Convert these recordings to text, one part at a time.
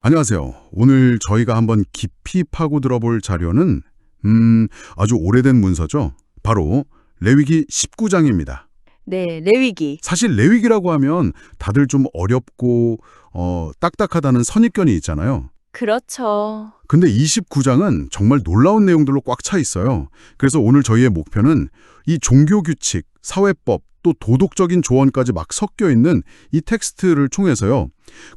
안녕하세요. 오늘 저희가 한번 깊이 파고 들어볼 자료는 아주 오래된 문서죠. 바로 레위기 19장입니다. 네, 레위기. 사실 레위기라고 하면 다들 좀 어렵고 딱딱하다는 선입견이 있잖아요. 그렇죠. 근데 29장은 정말 놀라운 내용들로 꽉 차 있어요. 그래서 오늘 저희의 목표는 이 종교 규칙, 사회법, 또 도덕적인 조언까지 막 섞여 있는 이 텍스트를 통해서요.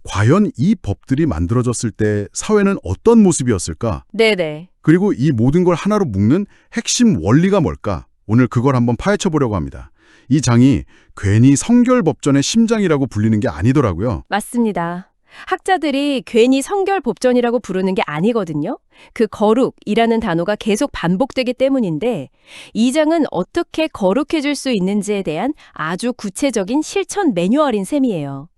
과연 이 법들이 만들어졌을 때 사회는 어떤 모습이었을까? 네네. 그리고 이 모든 걸 하나로 묶는 핵심 원리가 뭘까? 오늘 그걸 한번 파헤쳐 보려고 합니다. 이 장이 괜히 성결법전의 심장이라고 불리는 게 아니더라고요. 맞습니다. 학자들이 괜히 성결법전이라고 부르는 게 아니거든요. 그 거룩이라는 단어가 계속 반복되기 때문인데 이 장은 어떻게 거룩해질 수 있는지에 대한 아주 구체적인 실천 매뉴얼인 셈이에요.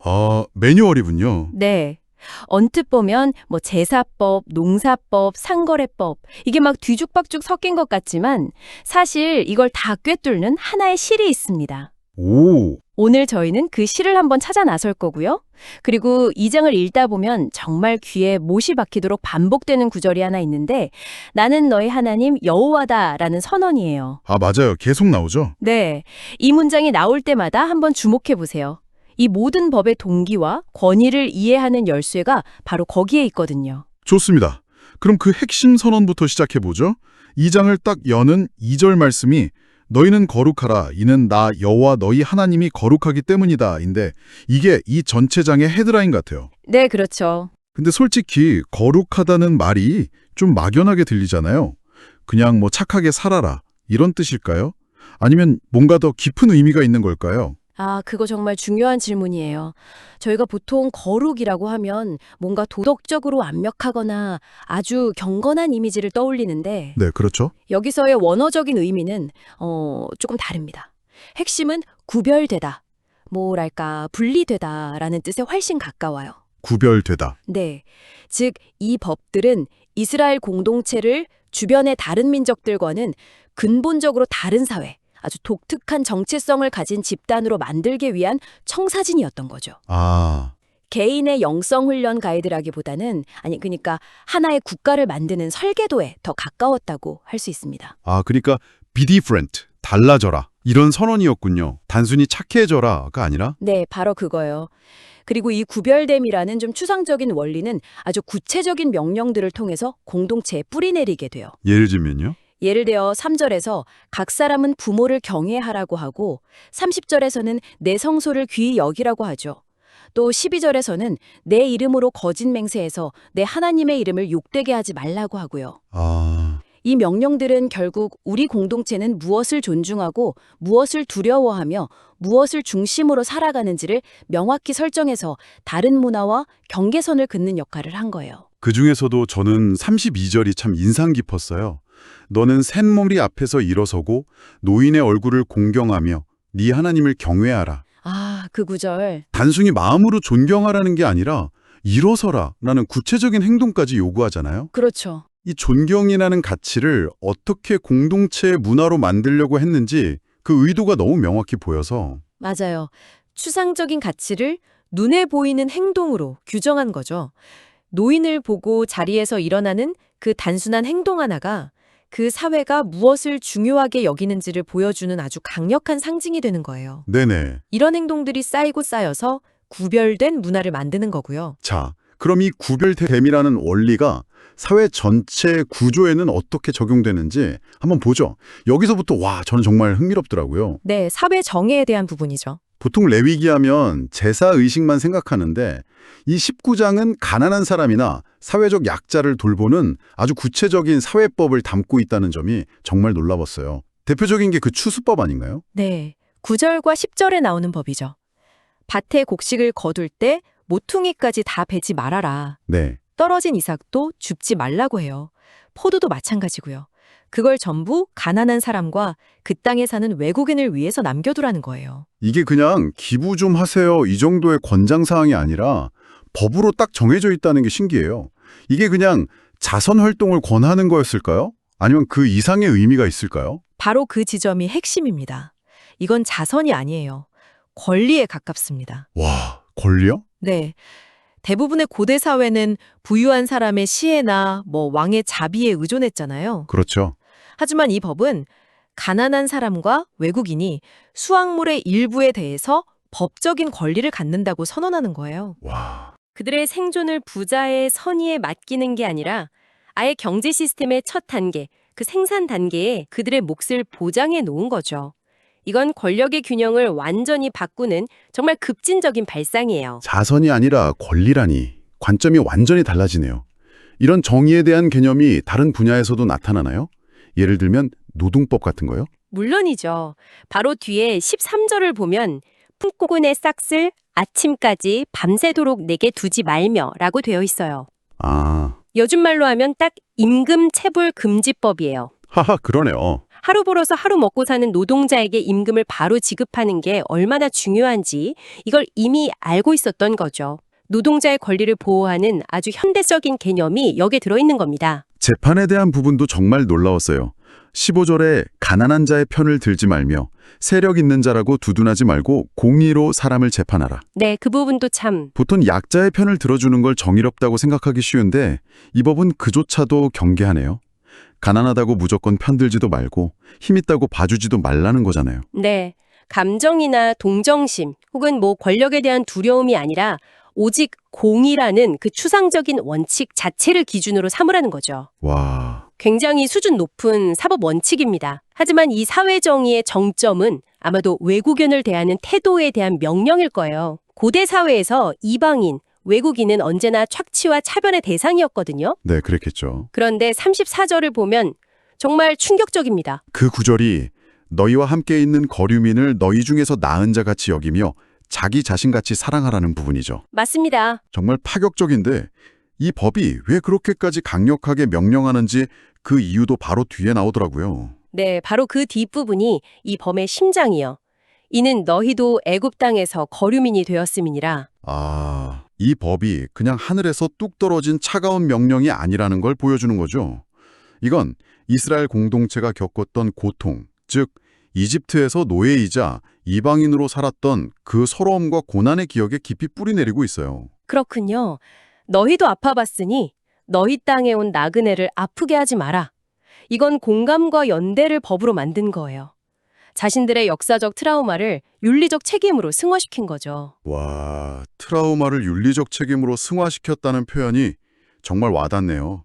매뉴얼이군요. 네. 언뜻 보면 제사법, 농사법, 상거래법 이게 막 뒤죽박죽 섞인 것 같지만 사실 이걸 다 꿰뚫는 하나의 실이 있습니다. 오, 오늘 저희는 그 실을 한번 찾아 나설 거고요. 그리고 이 장을 읽다 보면 정말 귀에 못이 박히도록 반복되는 구절이 하나 있는데 나는 너희 하나님 여호와다라는 선언이에요. 맞아요. 계속 나오죠. 네, 이 문장이 나올 때마다 한번 주목해 보세요. 이 모든 법의 동기와 권위를 이해하는 열쇠가 바로 거기에 있거든요. 좋습니다. 그럼 그 핵심 선언부터 시작해 보죠. 이 장을 딱 여는 2절 말씀이 너희는 거룩하라. 이는 나 여호와 너희 하나님이 거룩하기 때문이다인데 이게 이 전체 장의 헤드라인 같아요. 네, 그렇죠. 근데 솔직히 거룩하다는 말이 좀 막연하게 들리잖아요. 그냥 착하게 살아라 이런 뜻일까요? 아니면 뭔가 더 깊은 의미가 있는 걸까요? 그거 정말 중요한 질문이에요. 저희가 보통 거룩이라고 하면 뭔가 도덕적으로 완벽하거나 아주 경건한 이미지를 떠올리는데 네, 그렇죠. 여기서의 원어적인 의미는 조금 다릅니다. 핵심은 구별되다, 뭐랄까 분리되다라는 뜻에 훨씬 가까워요. 구별되다. 네, 즉 이 법들은 이스라엘 공동체를 주변의 다른 민족들과는 근본적으로 다른 사회, 아주 독특한 정체성을 가진 집단으로 만들기 위한 청사진이었던 거죠. 개인의 영성 훈련 가이드라기보다는 그러니까 하나의 국가를 만드는 설계도에 더 가까웠다고 할 수 있습니다. 그러니까 be different, 달라져라. 이런 선언이었군요. 단순히 착해져라가 아니라? 네, 바로 그거예요. 그리고 이 구별됨이라는 좀 추상적인 원리는 아주 구체적인 명령들을 통해서 공동체에 뿌리내리게 돼요. 예를 들면요? 예를 들어 3절에서 각 사람은 부모를 경외하라고 하고 30절에서는 내 성소를 귀히 여기라고 하죠. 또 12절에서는 내 이름으로 거짓 맹세해서 내 하나님의 이름을 욕되게 하지 말라고 하고요. 이 명령들은 결국 우리 공동체는 무엇을 존중하고 무엇을 두려워하며 무엇을 중심으로 살아가는지를 명확히 설정해서 다른 문화와 경계선을 긋는 역할을 한 거예요. 그중에서도 저는 32절이 참 인상 깊었어요. 너는 샘머리 앞에서 일어서고 노인의 얼굴을 공경하며 네 하나님을 경외하라. 그 구절. 단순히 마음으로 존경하라는 게 아니라 일어서라라는 구체적인 행동까지 요구하잖아요. 그렇죠. 이 존경이라는 가치를 어떻게 공동체의 문화로 만들려고 했는지 그 의도가 너무 명확히 보여서 맞아요. 추상적인 가치를 눈에 보이는 행동으로 규정한 거죠. 노인을 보고 자리에서 일어나는 그 단순한 행동 하나가 그 사회가 무엇을 중요하게 여기는지를 보여주는 아주 강력한 상징이 되는 거예요. 네네. 이런 행동들이 쌓이고 쌓여서 구별된 문화를 만드는 거고요. 자, 그럼 이 구별됨이라는 원리가 사회 전체 구조에는 어떻게 적용되는지 한번 보죠. 여기서부터 저는 정말 흥미롭더라고요. 네, 사회 정의에 대한 부분이죠. 보통 레위기 하면 제사 의식만 생각하는데 이 19장은 가난한 사람이나 사회적 약자를 돌보는 아주 구체적인 사회법을 담고 있다는 점이 정말 놀라웠어요. 대표적인 게 그 추수법 아닌가요? 네, 9절과 10절에 나오는 법이죠. 밭에 곡식을 거둘 때 모퉁이까지 다 베지 말아라. 네. 떨어진 이삭도 줍지 말라고 해요. 포도도 마찬가지고요. 그걸 전부 가난한 사람과 그 땅에 사는 외국인을 위해서 남겨두라는 거예요. 이게 그냥 기부 좀 하세요 이 정도의 권장사항이 아니라 법으로 딱 정해져 있다는 게 신기해요. 이게 그냥 자선 활동을 권하는 거였을까요? 아니면 그 이상의 의미가 있을까요? 바로 그 지점이 핵심입니다. 이건 자선이 아니에요. 권리에 가깝습니다. 권리요? 네. 대부분의 고대 사회는 부유한 사람의 시혜나 왕의 자비에 의존했잖아요. 그렇죠. 하지만 이 법은 가난한 사람과 외국인이 수확물의 일부에 대해서 법적인 권리를 갖는다고 선언하는 거예요. 와, 그들의 생존을 부자의 선의에 맡기는 게 아니라 아예 경제 시스템의 첫 단계, 그 생산 단계에 그들의 몫을 보장해 놓은 거죠. 이건 권력의 균형을 완전히 바꾸는 정말 급진적인 발상이에요. 자선이 아니라 권리라니 관점이 완전히 달라지네요. 이런 정의에 대한 개념이 다른 분야에서도 나타나나요? 예를 들면 노동법 같은 거요? 물론이죠. 바로 뒤에 13절을 보면 품꾼의 싹을 아침까지 밤새도록 내게 두지 말며 라고 되어 있어요. 아, 요즘 말로 하면 딱 임금 체불 금지법이에요. 하하, 그러네요. 하루 벌어서 하루 먹고 사는 노동자에게 임금을 바로 지급하는 게 얼마나 중요한지 이걸 이미 알고 있었던 거죠. 노동자의 권리를 보호하는 아주 현대적인 개념이 여기에 들어있는 겁니다. 재판에 대한 부분도 정말 놀라웠어요. 15절에 가난한 자의 편을 들지 말며 세력 있는 자라고 두둔하지 말고 공의로 사람을 재판하라. 네, 그 부분도 참. 보통 약자의 편을 들어주는 걸 정의롭다고 생각하기 쉬운데 이 법은 그조차도 경계하네요. 가난하다고 무조건 편들지도 말고 힘있다고 봐주지도 말라는 거잖아요. 네, 감정이나 동정심 혹은 권력에 대한 두려움이 아니라 오직 공의라는 그 추상적인 원칙 자체를 기준으로 삼으라는 거죠. 와, 굉장히 수준 높은 사법 원칙입니다. 하지만 이 사회 정의의 정점은 아마도 외국인을 대하는 태도에 대한 명령일 거예요. 고대 사회에서 이방인, 외국인은 언제나 착취와 차별의 대상이었거든요. 네, 그랬겠죠. 그런데 34절을 보면 정말 충격적입니다. 그 구절이 너희와 함께 있는 거류민을 너희 중에서 나은 자 같이 여기며 자기 자신같이 사랑하라는 부분이죠. 맞습니다. 정말 파격적인데 이 법이 왜 그렇게까지 강력하게 명령하는지 그 이유도 바로 뒤에 나오더라고요. 네, 바로 그 뒷부분이 이 범의 심장이요. 이는 너희도 애굽 땅에서 거류민이 되었음이니라. 아, 이 법이 그냥 하늘에서 뚝 떨어진 차가운 명령이 아니라는 걸 보여주는 거죠. 이건 이스라엘 공동체가 겪었던 고통, 즉 이집트에서 노예이자 이방인으로 살았던 그 서러움과 고난의 기억에 깊이 뿌리내리고 있어요. 그렇군요. 너희도 아파봤으니 너희 땅에 온 나그네를 아프게 하지 마라. 이건 공감과 연대를 법으로 만든 거예요. 자신들의 역사적 트라우마를 윤리적 책임으로 승화시킨 거죠. 와, 트라우마를 윤리적 책임으로 승화시켰다는 표현이 정말 와닿네요.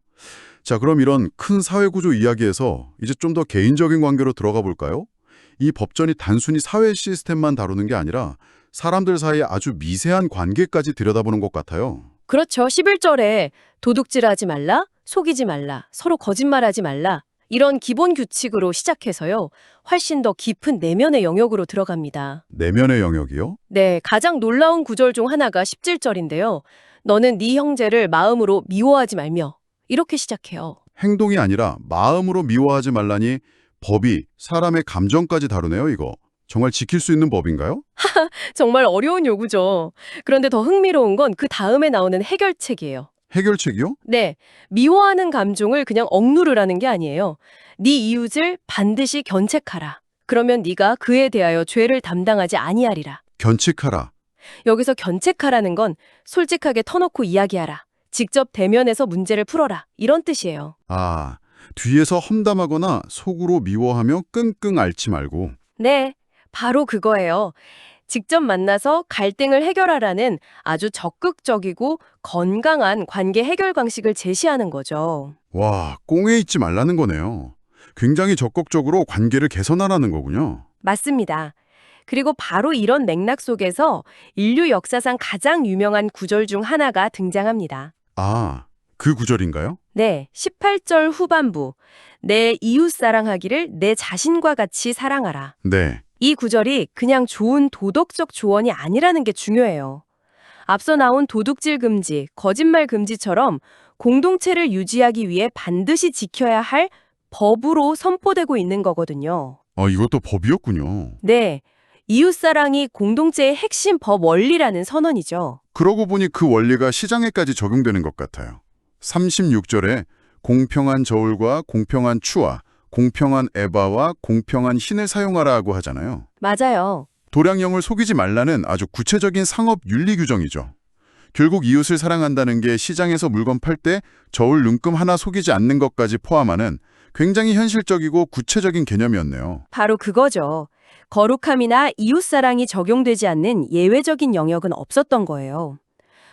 자, 그럼 이런 큰 사회구조 이야기에서 이제 좀 더 개인적인 관계로 들어가 볼까요? 이 법전이 단순히 사회 시스템만 다루는 게 아니라 사람들 사이의 아주 미세한 관계까지 들여다보는 것 같아요. 그렇죠. 11절에 도둑질하지 말라, 속이지 말라, 서로 거짓말하지 말라. 이런 기본 규칙으로 시작해서요. 훨씬 더 깊은 내면의 영역으로 들어갑니다. 내면의 영역이요? 네, 가장 놀라운 구절 중 하나가 17절인데요. 너는 네 형제를 마음으로 미워하지 말며 이렇게 시작해요. 행동이 아니라 마음으로 미워하지 말라니 법이 사람의 감정까지 다루네요, 이거. 정말 지킬 수 있는 법인가요? 정말 어려운 요구죠. 그런데 더 흥미로운 건 그 다음에 나오는 해결책이에요. 해결책이요? 네, 미워하는 감정을 그냥 억누르라는 게 아니에요. 네 이웃을 반드시 견책하라. 그러면 네가 그에 대하여 죄를 담당하지 아니하리라. 견칙하라. 여기서 견책하라는 건 솔직하게 터놓고 이야기하라. 직접 대면해서 문제를 풀어라. 이런 뜻이에요. 아, 뒤에서 험담하거나 속으로 미워하며 끙끙 앓지 말고. 네, 바로 그거예요. 직접 만나서 갈등을 해결하라는 아주 적극적이고 건강한 관계 해결 방식을 제시하는 거죠. 와, 꽁에 있지 말라는 거네요. 굉장히 적극적으로 관계를 개선하라는 거군요. 맞습니다. 그리고 바로 이런 맥락 속에서 인류 역사상 가장 유명한 구절 중 하나가 등장합니다. 아, 그 구절인가요? 네, 18절 후반부. 내 이웃 사랑하기를 내 자신과 같이 사랑하라. 네. 이 구절이 그냥 좋은 도덕적 조언이 아니라는 게 중요해요. 앞서 나온 도둑질 금지, 거짓말 금지처럼 공동체를 유지하기 위해 반드시 지켜야 할 법으로 선포되고 있는 거거든요. 이것도 법이었군요. 네, 이웃사랑이 공동체의 핵심 법 원리라는 선언이죠. 그러고 보니 그 원리가 시장에까지 적용되는 것 같아요. 36절에 공평한 저울과 공평한 추와 공평한 에바와 공평한 흰을 사용하라고 하잖아요. 맞아요. 도량령을 속이지 말라는 아주 구체적인 상업 윤리 규정이죠. 결국 이웃을 사랑한다는 게 시장에서 물건 팔 때 저울 눈금 하나 속이지 않는 것까지 포함하는 굉장히 현실적이고 구체적인 개념이었네요. 바로 그거죠. 거룩함이나 이웃사랑이 적용되지 않는 예외적인 영역은 없었던 거예요.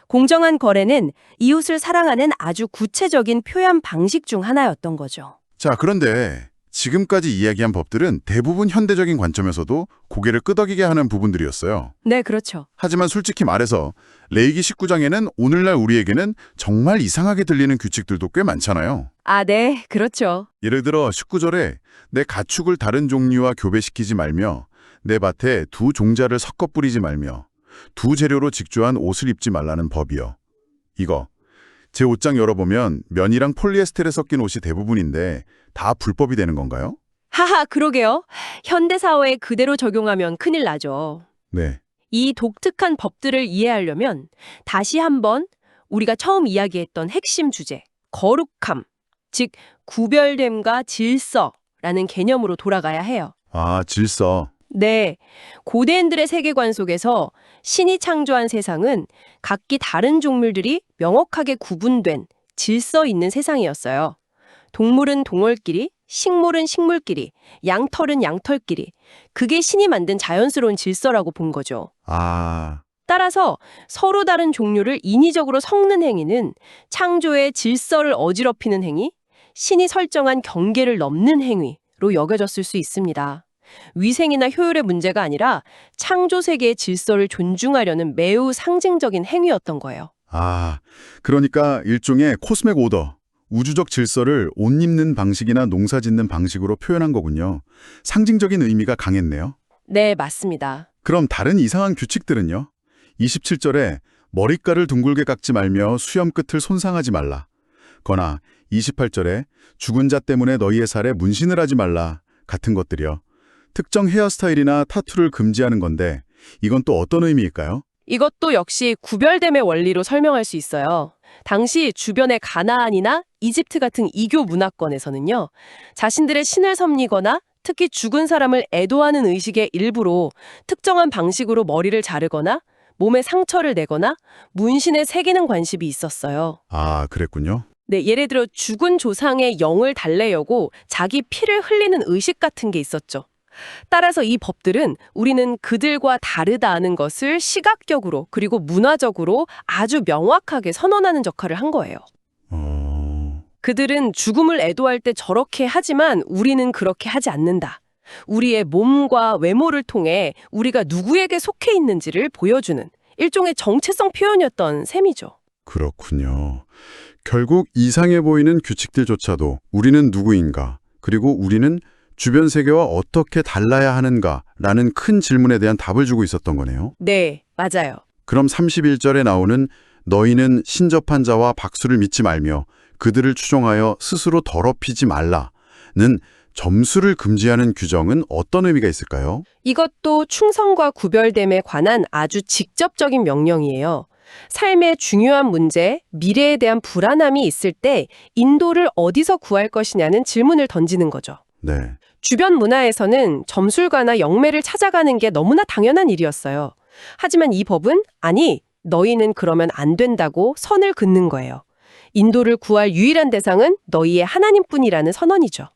공정한 거래는 이웃을 사랑하는 아주 구체적인 표현 방식 중 하나였던 거죠. 자, 그런데 지금까지 이야기한 법들은 대부분 현대적인 관점에서도 고개를 끄덕이게 하는 부분들이었어요. 네, 그렇죠. 하지만 솔직히 말해서 레위기 19장에는 오늘날 우리에게는 정말 이상하게 들리는 규칙들도 꽤 많잖아요. 아, 네, 그렇죠. 예를 들어 19절에 내 가축을 다른 종류와 교배시키지 말며 내 밭에 두 종자를 섞어 뿌리지 말며 두 재료로 직조한 옷을 입지 말라는 법이요. 이거 제 옷장 열어보면 면이랑 폴리에스테르 섞인 옷이 대부분인데 다 불법이 되는 건가요? 하하, 그러게요. 현대사회에 그대로 적용하면 큰일 나죠. 네. 이 독특한 법들을 이해하려면 다시 한번 우리가 처음 이야기했던 핵심 주제, 거룩함, 즉 구별됨과 질서라는 개념으로 돌아가야 해요. 아, 질서. 네, 고대인들의 세계관 속에서 신이 창조한 세상은 각기 다른 종물들이 명확하게 구분된 질서 있는 세상이었어요. 동물은 동물끼리, 식물은 식물끼리, 양털은 양털끼리. 그게 신이 만든 자연스러운 질서라고 본 거죠. 아, 따라서 서로 다른 종류를 인위적으로 섞는 행위는 창조의 질서를 어지럽히는 행위, 신이 설정한 경계를 넘는 행위로 여겨졌을 수 있습니다. 위생이나 효율의 문제가 아니라 창조 세계의 질서를 존중하려는 매우 상징적인 행위였던 거예요. 아, 그러니까 일종의 코스믹 오더, 우주적 질서를 옷 입는 방식이나 농사 짓는 방식으로 표현한 거군요. 상징적인 의미가 강했네요. 네, 맞습니다. 그럼 다른 이상한 규칙들은요? 27절에 머리카락을 둥글게 깎지 말며 수염 끝을 손상하지 말라. 거나 28절에 죽은 자 때문에 너희의 살에 문신을 하지 말라. 같은 것들이요. 특정 헤어스타일이나 타투를 금지하는 건데 이건 또 어떤 의미일까요? 이것도 역시 구별됨의 원리로 설명할 수 있어요. 당시 주변의 가나안이나 이집트 같은 이교 문화권에서는요, 자신들의 신을 섬기거나 특히 죽은 사람을 애도하는 의식의 일부로 특정한 방식으로 머리를 자르거나 몸에 상처를 내거나 문신에 새기는 관습이 있었어요. 아, 그랬군요. 네, 예를 들어 죽은 조상의 영을 달래려고 자기 피를 흘리는 의식 같은 게 있었죠. 따라서 이 법들은 우리는 그들과 다르다는 것을 시각적으로 그리고 문화적으로 아주 명확하게 선언하는 역할을 한 거예요. 그들은 죽음을 애도할 때 저렇게 하지만 우리는 그렇게 하지 않는다. 우리의 몸과 외모를 통해 우리가 누구에게 속해 있는지를 보여주는 일종의 정체성 표현이었던 셈이죠. 그렇군요. 결국 이상해 보이는 규칙들조차도 우리는 누구인가, 그리고 우리는 주변 세계와 어떻게 달라야 하는가라는 큰 질문에 대한 답을 주고 있었던 거네요. 네, 맞아요. 그럼 31절에 나오는 너희는 신접한 자와 박수를 믿지 말며 그들을 추종하여 스스로 더럽히지 말라는 점수를 금지하는 규정은 어떤 의미가 있을까요? 이것도 충성과 구별됨에 관한 아주 직접적인 명령이에요. 삶의 중요한 문제, 미래에 대한 불안함이 있을 때 인도를 어디서 구할 것이냐는 질문을 던지는 거죠. 네. 주변 문화에서는 점술가나 영매를 찾아가는 게 너무나 당연한 일이었어요. 하지만 이 법은 아니, 너희는 그러면 안 된다고 선을 긋는 거예요. 인도를 구할 유일한 대상은 너희의 하나님뿐이라는 선언이죠.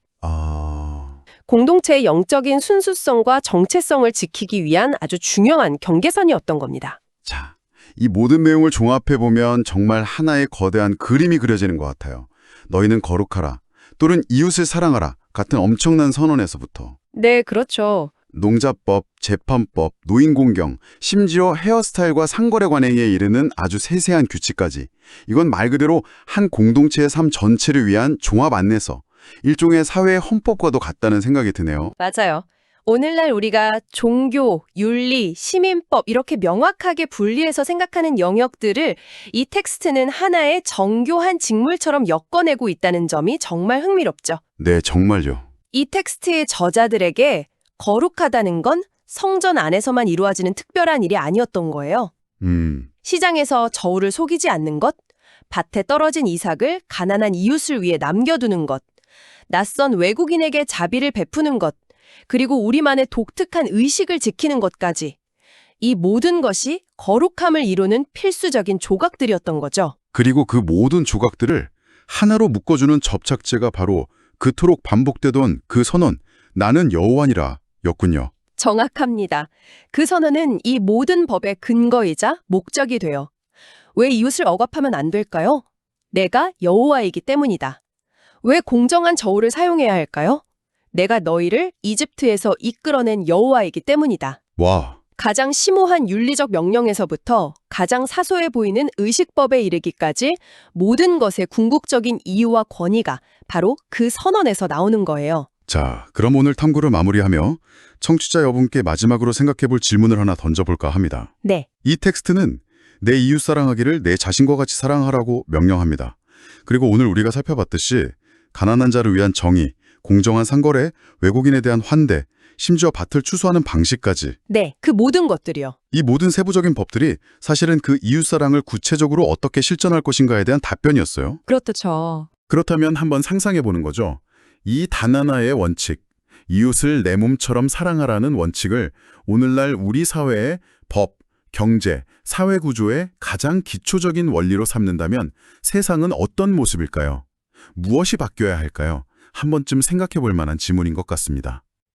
공동체의 영적인 순수성과 정체성을 지키기 위한 아주 중요한 경계선이었던 겁니다. 자, 이 모든 내용을 종합해보면 정말 하나의 거대한 그림이 그려지는 것 같아요. 너희는 거룩하라, 또는 이웃을 사랑하라 같은 엄청난 선언에서부터 네, 그렇죠. 농자법, 재판법, 노인공경, 심지어 헤어스타일과 상거래 관행에 이르는 아주 세세한 규칙까지, 이건 말 그대로 한 공동체의 삶 전체를 위한 종합 안내서, 일종의 사회의 헌법과도 같다는 생각이 드네요. 맞아요. 오늘날 우리가 종교, 윤리, 시민법 이렇게 명확하게 분리해서 생각하는 영역들을 이 텍스트는 하나의 정교한 직물처럼 엮어내고 있다는 점이 정말 흥미롭죠. 네, 정말요. 이 텍스트의 저자들에게 거룩하다는 건 성전 안에서만 이루어지는 특별한 일이 아니었던 거예요. 시장에서 저울을 속이지 않는 것, 밭에 떨어진 이삭을 가난한 이웃을 위해 남겨두는 것, 낯선 외국인에게 자비를 베푸는 것, 그리고 우리만의 독특한 의식을 지키는 것까지, 이 모든 것이 거룩함을 이루는 필수적인 조각들이었던 거죠. 그리고 그 모든 조각들을 하나로 묶어주는 접착제가 바로 그토록 반복되던 그 선언, 나는 여호와니라 였군요. 정확합니다. 그 선언은 이 모든 법의 근거이자 목적이 돼요. 왜 이웃을 억압하면 안 될까요? 내가 여호와이기 때문이다. 왜 공정한 저울을 사용해야 할까요? 내가 너희를 이집트에서 이끌어낸 여호와이기 때문이다. 와, 가장 심오한 윤리적 명령에서부터 가장 사소해 보이는 의식법에 이르기까지 모든 것의 궁극적인 이유와 권위가 바로 그 선언에서 나오는 거예요. 자, 그럼 오늘 탐구를 마무리하며 청취자 여러분께 마지막으로 생각해볼 질문을 하나 던져볼까 합니다. 네. 이 텍스트는 내 이웃 사랑하기를 내 자신과 같이 사랑하라고 명령합니다. 그리고 오늘 우리가 살펴봤듯이 가난한 자를 위한 정의, 공정한 상거래, 외국인에 대한 환대, 심지어 밭을 추수하는 방식까지 네, 그 모든 것들이요. 이 모든 세부적인 법들이 사실은 그 이웃사랑을 구체적으로 어떻게 실천할 것인가에 대한 답변이었어요. 그렇죠. 그렇다면 한번 상상해보는 거죠. 이 단 하나의 원칙, 이웃을 내 몸처럼 사랑하라는 원칙을 오늘날 우리 사회의 법, 경제, 사회 구조의 가장 기초적인 원리로 삼는다면 세상은 어떤 모습일까요? 무엇이 바뀌어야 할까요? 한 번쯤 생각해볼 만한 지문인 것 같습니다.